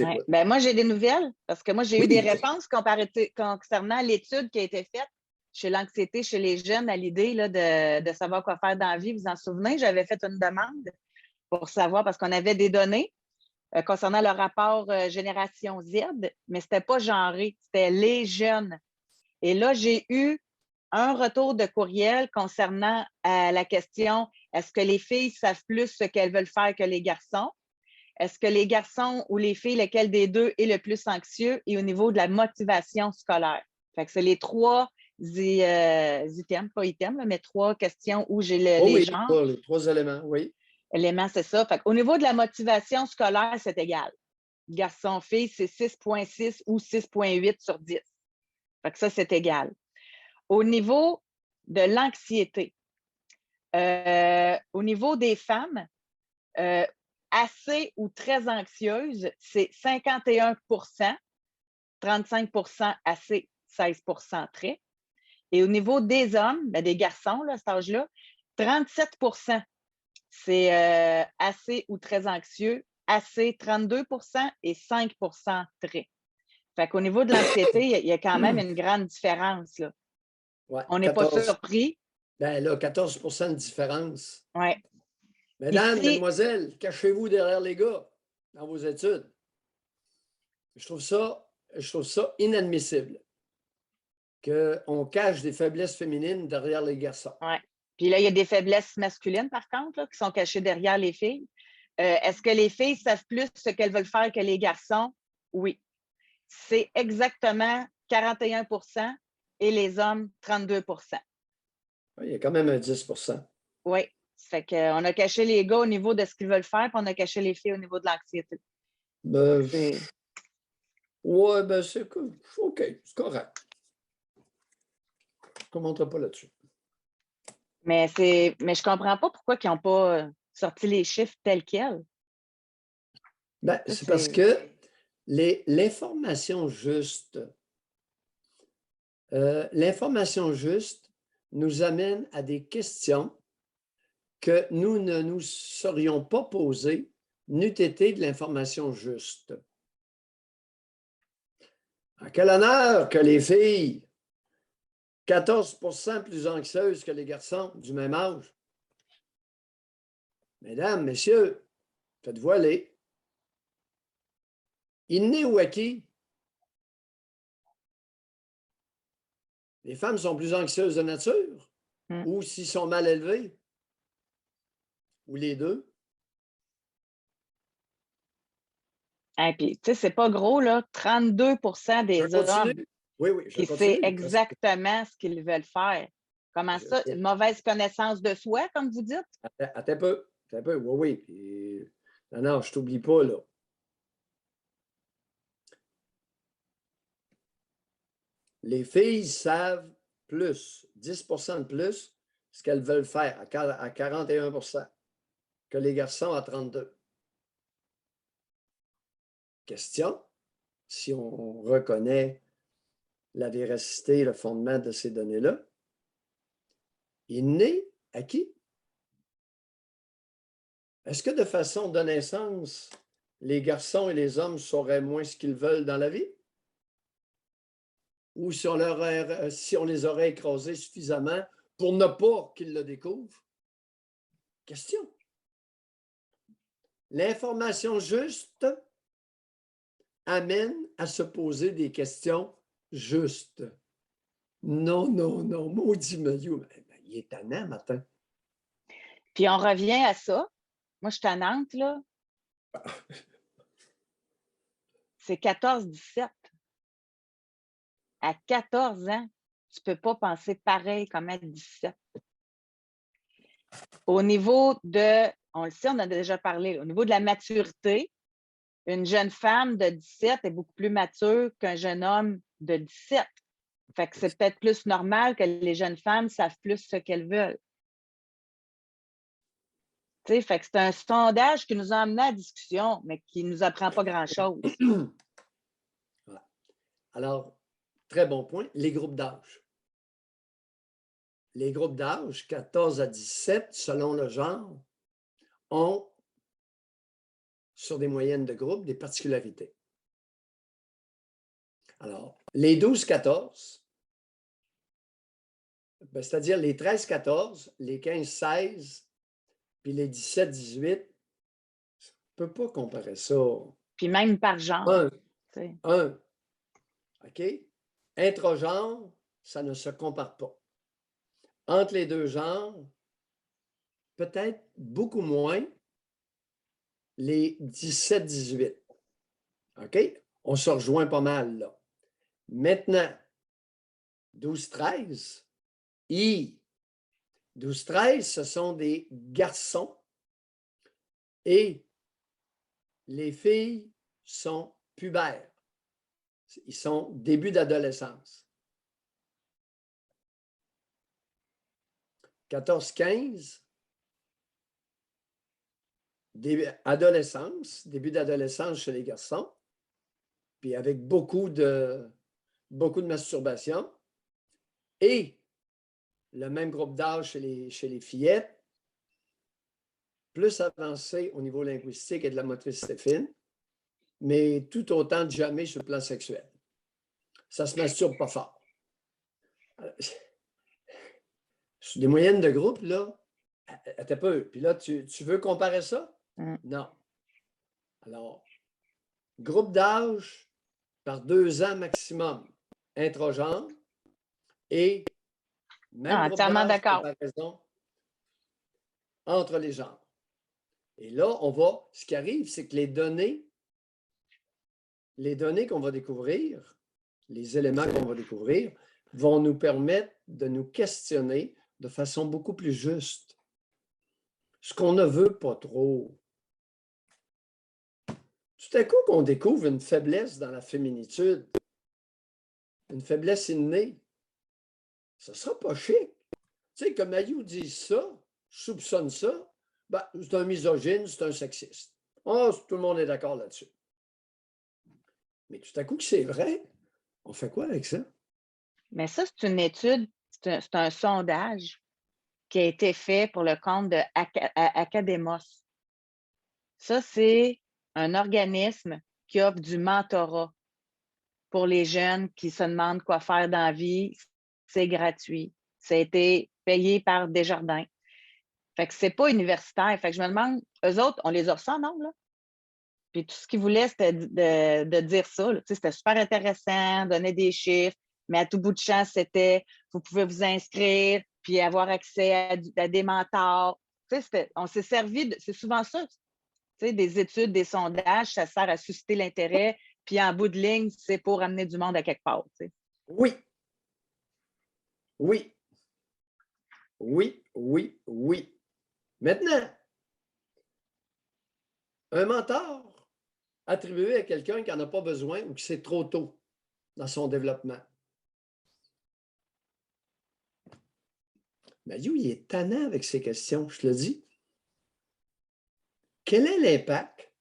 Ouais. Ben, moi, j'ai des nouvelles parce que moi, j'ai eu des réponses concernant l'étude qui a été faite chez l'anxiété, chez les jeunes, à l'idée là, de savoir quoi faire dans la vie. Vous en souvenez? J'avais fait une demande pour savoir, parce qu'on avait des données concernant le rapport Génération Z, mais ce n'était pas genré, c'était les jeunes. Et là, j'ai eu un retour de courriel concernant la question, est-ce que les filles savent plus ce qu'elles veulent faire que les garçons? Est-ce que les garçons ou les filles, lequel des deux est le plus anxieux? Et au niveau de la motivation scolaire. Fait que c'est les trois items, pas items, mais trois questions où j'ai les genres. Les trois éléments, oui. Éléments, c'est ça. Fait qu'au niveau de la motivation scolaire, c'est égal. Garçon-fille, c'est 6,6 ou 6,8 sur 10. Fait que ça, c'est égal. Au niveau de l'anxiété, au niveau des femmes, assez ou très anxieuses, c'est 51 35 assez, 16 très. Et au niveau des hommes, ben des garçons, là, à cet âge-là, 37 c'est assez ou très anxieux, assez 32 et 5 très. Fait qu'au niveau de l'anxiété, il y a quand même une grande différence. Là. Ouais, on n'est pas surpris. Ben là, 14 de différence. Oui. Mesdames, mesdemoiselles, cachez-vous derrière les gars dans vos études. Je trouve ça inadmissible qu'on cache des faiblesses féminines derrière les garçons. Oui. Puis là, il y a des faiblesses masculines, par contre, là, qui sont cachées derrière les filles. Est-ce que les filles savent plus ce qu'elles veulent faire que les garçons? Oui. C'est exactement 41 et les hommes, 32 Il y a quand même un 10 Oui. Ça fait qu'on a caché les gars au niveau de ce qu'ils veulent faire, puis on a caché les filles au niveau de l'anxiété. Oui, ben c'est cool. OK, c'est correct. Je ne commenterai pas là-dessus. Mais je ne comprends pas pourquoi ils n'ont pas sorti les chiffres tels quels. Ben, c'est parce que l'information juste nous amène à des questions que nous ne nous serions pas posées n'eût été de l'information juste. À quel honneur que les filles, 14 plus anxieuses que les garçons du même âge. Mesdames, messieurs, faites-vous aller. Inné ou acquis, les femmes sont plus anxieuses de nature ou s'ils sont mal élevés, ou les deux. Et puis, tu sais, c'est pas gros, là, 32 des hommes qui savent exactement ce qu'ils veulent faire. Comment ça? Une mauvaise connaissance de soi, comme vous dites? Attends un peu. Oui. Puis, non, je t'oublie pas, là. Les filles savent plus, 10 de plus, ce qu'elles veulent faire à 41 que les garçons à 32. Question, si on reconnaît la véracité et le fondement de ces données-là, inné à qui? Est-ce que de façon de naissance, les garçons et les hommes sauraient moins ce qu'ils veulent dans la vie? Ou si on les aurait écrasés suffisamment pour ne pas qu'ils le découvrent? Question. L'information juste amène à se poser des questions justes. Non, maudit Maillot, il est tannant, matin. Puis on revient à ça. Moi, je suis tannante, là. C'est 14-17. À 14 ans, tu ne peux pas penser pareil comme à 17. Au niveau de, on le sait, on a déjà parlé, au niveau de la maturité, une jeune femme de 17 est beaucoup plus mature qu'un jeune homme de 17. Fait que c'est peut-être plus normal que les jeunes femmes savent plus ce qu'elles veulent. Fait que c'est un sondage qui nous a amené à la discussion, mais qui ne nous apprend pas grand-chose. Alors, très bon point, les groupes d'âge. Les groupes d'âge, 14 à 17, selon le genre, ont, sur des moyennes de groupe, des particularités. Alors, les 12-14, ben, c'est-à-dire les 13-14, les 15-16, puis les 17-18, on ne peut pas comparer ça. Puis même par genre. Un. OK? Intragenre, ça ne se compare pas. Entre les deux genres, peut-être beaucoup moins les 17-18. OK? On se rejoint pas mal, là. Maintenant, 12-13, 12-13, ce sont des garçons et les filles sont pubères. Ils sont début d'adolescence. 14-15, début d'adolescence chez les garçons, puis avec beaucoup de masturbation, et le même groupe d'âge chez les fillettes, plus avancé au niveau linguistique et de la motricité fine, mais tout autant jamais sur le plan sexuel. Ça se masturbe pas fort. Sur des moyennes de groupe, là, attends peu. Puis là, tu veux comparer ça? Non. Alors, groupe d'âge par 2 ans maximum, intragenre, et même groupe d'âge, comparaison entre les genres. Et là, ce qui arrive, c'est que les données qu'on va découvrir, les éléments qu'on va découvrir, vont nous permettre de nous questionner de façon beaucoup plus juste. Ce qu'on ne veut pas trop. Tout à coup qu'on découvre une faiblesse dans la féminitude, une faiblesse innée, ça ne sera pas chic. Tu sais, que Mayou dise ça, je soupçonne ça, ben, c'est un misogyne, c'est un sexiste. Oh, tout le monde est d'accord là-dessus. Mais tout à coup que c'est vrai, on fait quoi avec ça? Mais ça, c'est une étude, c'est un sondage qui a été fait pour le compte de Academos. Ça, c'est un organisme qui offre du mentorat pour les jeunes qui se demandent quoi faire dans la vie. C'est gratuit. Ça a été payé par Desjardins. Fait que c'est pas universitaire. Fait que je me demande, eux autres, on les a reçus en nombre, là? Puis tout ce qu'ils voulaient, c'était de dire ça. C'était super intéressant, donner des chiffres, mais à tout bout de champ, c'était vous pouvez vous inscrire, puis avoir accès à des mentors. On s'est servi c'est souvent ça. Des études, des sondages, ça sert à susciter l'intérêt, puis en bout de ligne, c'est pour amener du monde à quelque part. Oui. Oui. Oui, oui, oui. Maintenant, un mentor attribué à quelqu'un qui n'en a pas besoin ou qui c'est trop tôt dans son développement. Mayou, il est tannant avec ces questions, je te le dis. Quel est l'impact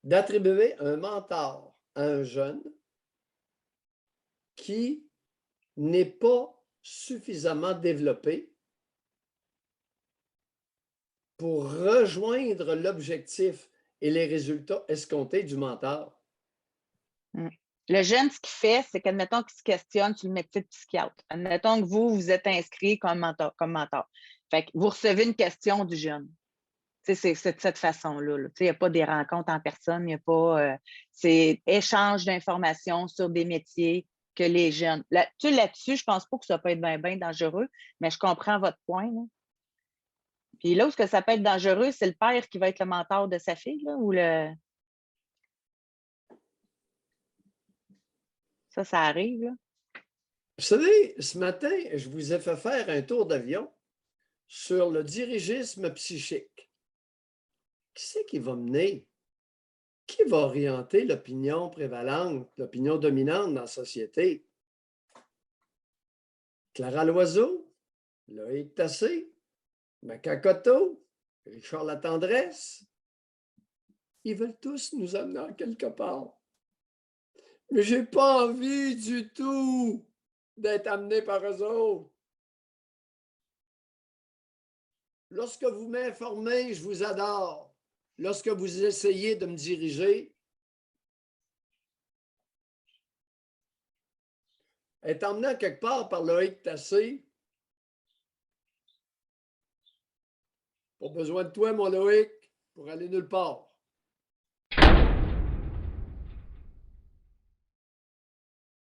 d'attribuer un mentor à un jeune qui n'est pas suffisamment développé pour rejoindre l'objectif et les résultats escomptés du mentor? Le jeune, ce qu'il fait, c'est qu'admettons qu'il se questionne sur le métier de psychiatre. Admettons que vous êtes inscrit comme mentor. Fait que vous recevez une question du jeune. C'est de cette façon-là. Il n'y a pas des rencontres en personne, il n'y a pas. C'est échange d'informations sur des métiers que les jeunes. Là-dessus, je pense pas que ça peut être bien dangereux, mais je comprends votre point. Là. Puis là où ça peut être dangereux, c'est le père qui va être le mentor de sa fille, là, ou le. Ça arrive. Là. Vous savez, ce matin, je vous ai fait faire un tour d'avion sur le dirigisme psychique. Qui c'est qui va mener? Qui va orienter l'opinion prévalente, l'opinion dominante dans la société? Clara Loiseau, Loïc Tassé, Macacoto, Richard Latendresse. Ils veulent tous nous amener en quelque part. Mais je n'ai pas envie du tout d'être amené par eux autres. Lorsque vous m'informez, je vous adore. Lorsque vous essayez de me diriger, Elle est emmenée quelque part par Loïc Tassé. Pas besoin de toi, mon Loïc, pour aller nulle part.